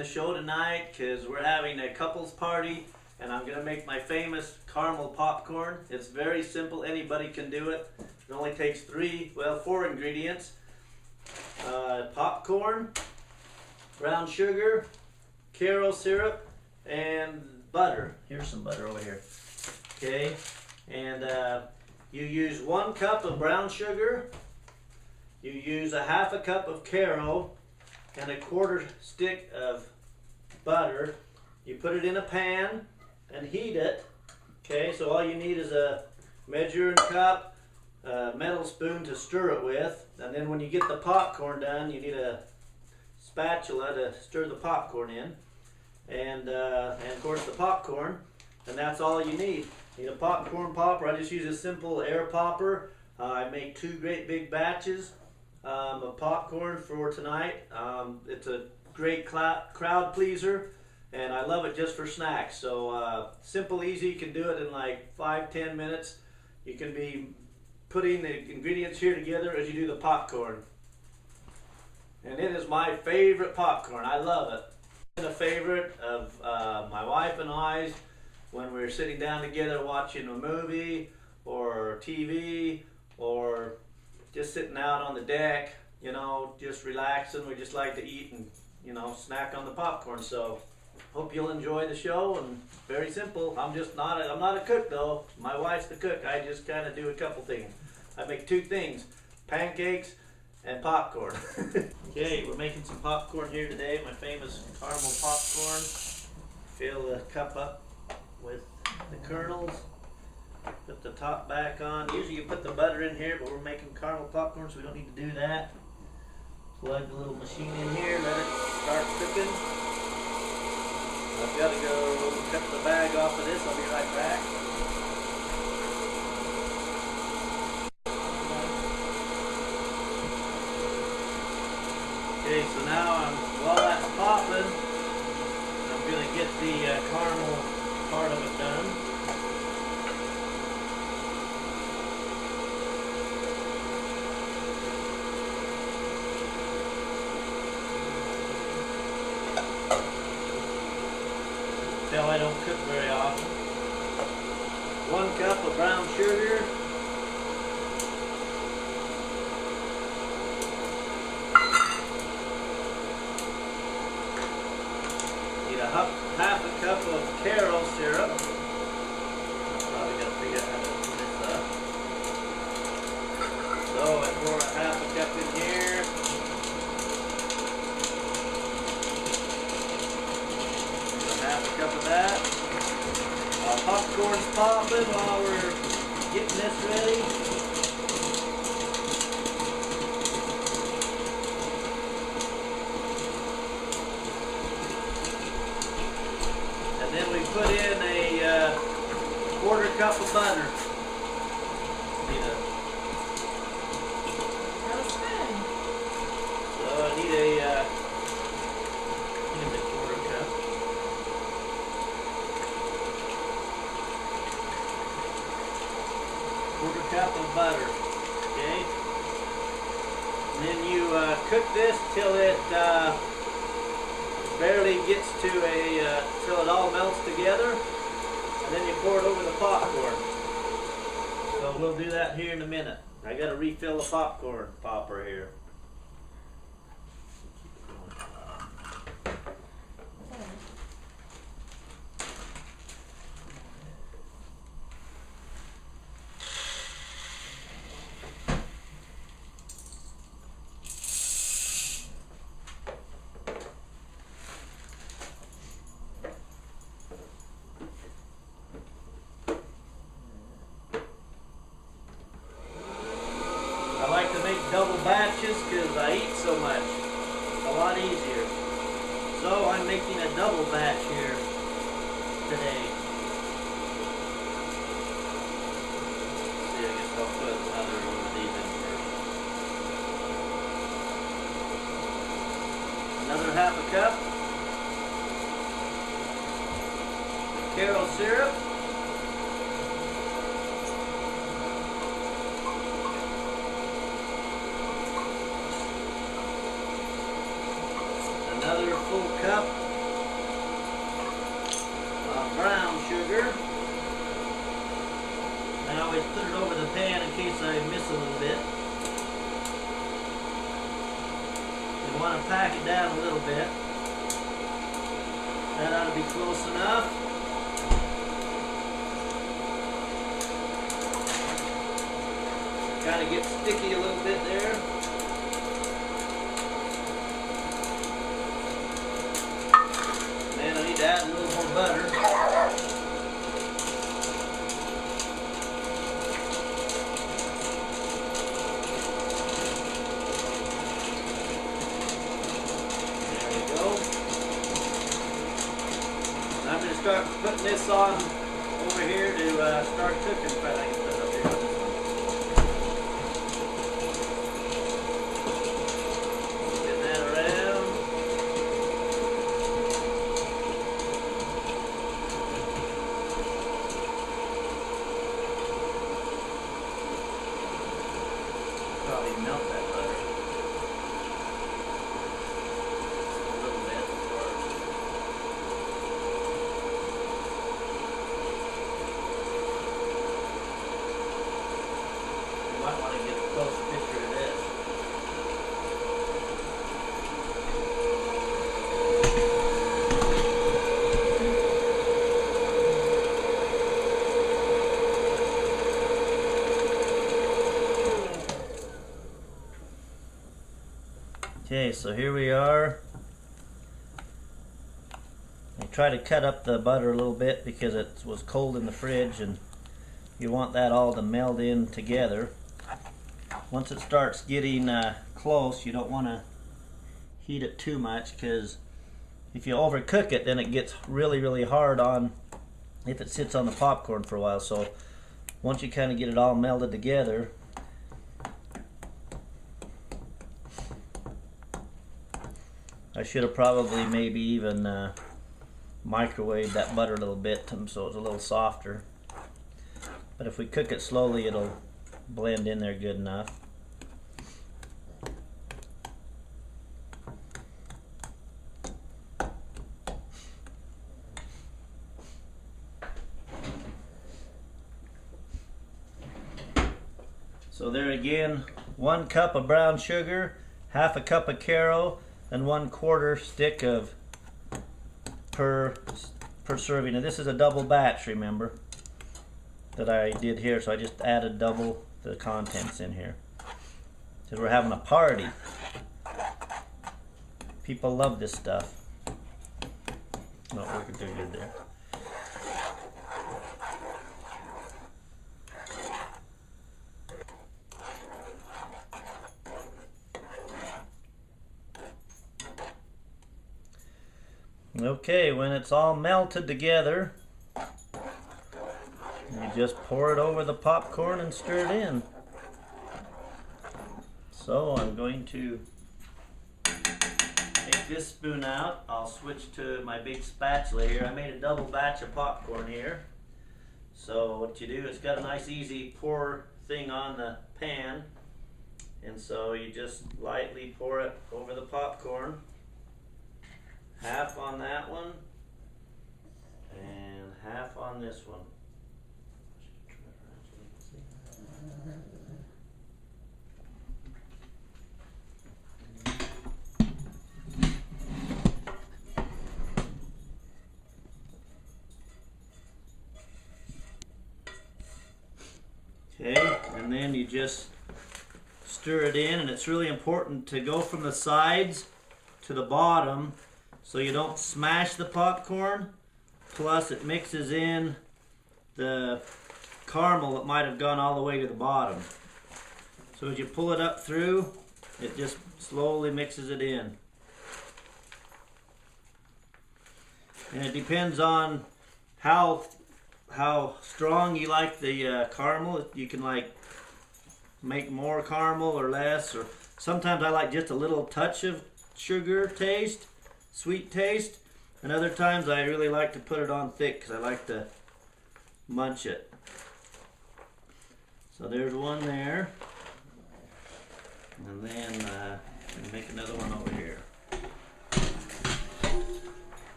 the show tonight because we're having a couples party and I'm going to make my famous caramel popcorn. It's very simple. Anybody can do it. It only takes four ingredients. Popcorn, brown sugar, Karo syrup, and butter. Here's some butter over here. Okay, and you use 1 cup of brown sugar. You use a half a cup of Karo and a 1/4 stick of butter. You put it in a pan and heat it. Okay, so all you need is a measuring cup, a metal spoon to stir it with, and then when you get the popcorn done, you need a spatula to stir the popcorn in, and of course the popcorn, and that's all you need. You need a popcorn popper. I just use a simple air popper. I make 2 great big batches of popcorn for tonight. It's a great crowd pleaser, and I love it just for snacks. So simple, easy. You can do it in like 5-10 minutes. You can be putting the ingredients here together as you do the popcorn. And it is my favorite popcorn. I love it. It's a favorite of my wife and I's when we're sitting down together watching a movie or TV or just sitting out on the deck, you know, just relaxing. We just like to eat and, you know, snack on the popcorn. So hope you'll enjoy the show, and very simple. I'm not a cook though. My wife's the cook. I just kind of do a couple things. I make 2 things, pancakes and popcorn. Okay, we're making some popcorn here today, my famous caramel popcorn. Fill the cup up with the kernels. Put the top back on. Usually you put the butter in here, but we're making caramel popcorn, so we don't need to do that. Plug the little machine in here, let it start cooking. I've got to go cut the bag off of this. I'll be right back. Okay, so now while that's popping, I'm going to get the caramel part of it done. Tell I don't cook very often. 1 cup of brown sugar. Need a half a cup of Karo syrup. Probably got to figure out how to open this up. So I pour a half a cup in here. Half a cup of that. Popcorn's popping while we're getting this ready. And then we put in a 1/4 cup of butter. So I need a 1/4 cup. 1/4 cup of butter, okay? And then you cook this till it barely gets to till it all melts together, and then you pour it over the popcorn. So we'll do that here in a minute. I got to refill the popcorn popper here. I like to make double batches because I eat so much. It's a lot easier. So I'm making a double batch here today. See, I guess I'll put another one of these in first. Another half a cup. Karo syrup. Another full cup I always put it over the pan in case I miss a little bit. You want to pack it down a little bit. That ought to be close enough. Kind of gets sticky a little bit there. And I need to add a little more butter. There we go. I'm going to start putting this on over here to start cooking. If I can put it up here. Probably melt that butter a little bit first. You might want to get a close picture of this. Okay, so here we are. I try to cut up the butter a little bit because it was cold in the fridge, and you want that all to meld in together. Once it starts getting close, you don't want to heat it too much, because if you overcook it, then it gets really hard on if it sits on the popcorn for a while. So once you kind of get it all melded together, I should have probably maybe even microwaved that butter a little bit so it's a little softer. But if we cook it slowly, it'll blend in there good enough. So there again, 1 cup of brown sugar, half a cup of Caro, and 1/4 stick of per serving. And this is a double batch, remember, that I did here, so I just added double the contents in here because we're having a party. People love this stuff. Not working too good there. Okay, when it's all melted together, you just pour it over the popcorn and stir it in. So I'm going to take this spoon out. I'll switch to my big spatula here. I made a double batch of popcorn here. So what you do is got a nice easy pour thing on the pan, and so you just lightly pour it over the popcorn. Half on that one, and half on this one. Okay, and then you just stir it in, and it's really important to go from the sides to the bottom so you don't smash the popcorn, plus it mixes in the caramel that might have gone all the way to the bottom. So as you pull it up through, it just slowly mixes it in. And it depends on how strong you like the caramel. You can like make more caramel or less, or sometimes I like just a little touch of sugar taste, sweet taste, and other times I really like to put it on thick because I like to munch it. So there's one there, and then make another one over here.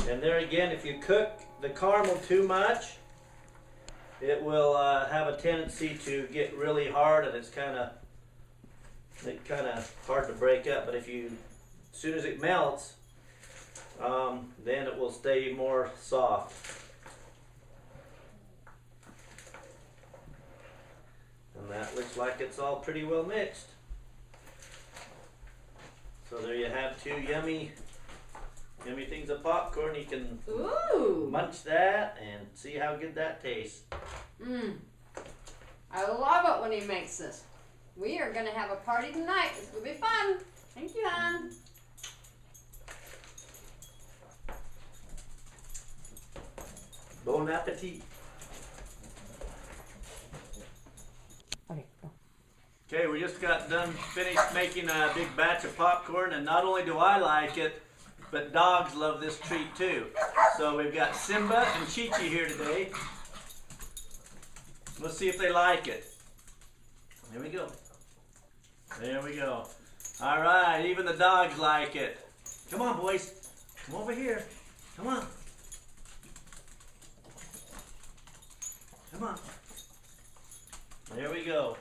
And there again, if you cook the caramel too much, it will have a tendency to get really hard, and it's kind of hard to break up. But if you, as soon as it melts, then it will stay more soft. And that looks like it's all pretty well mixed. So there you have two yummy things of popcorn. You can munch that and see how good that tastes. I love it when he makes this. We are going to have a party tonight. It's going to be fun. Thank you, hon. Bon appetit. Okay, we just got done finished making a big batch of popcorn, and not only do I like it, but dogs love this treat too. So we've got Simba and Chi-Chi here today. Let's see if they like it. There we go. There we go. All right, even the dogs like it. Come on, boys. Come over here. Come on. Come on. There we go.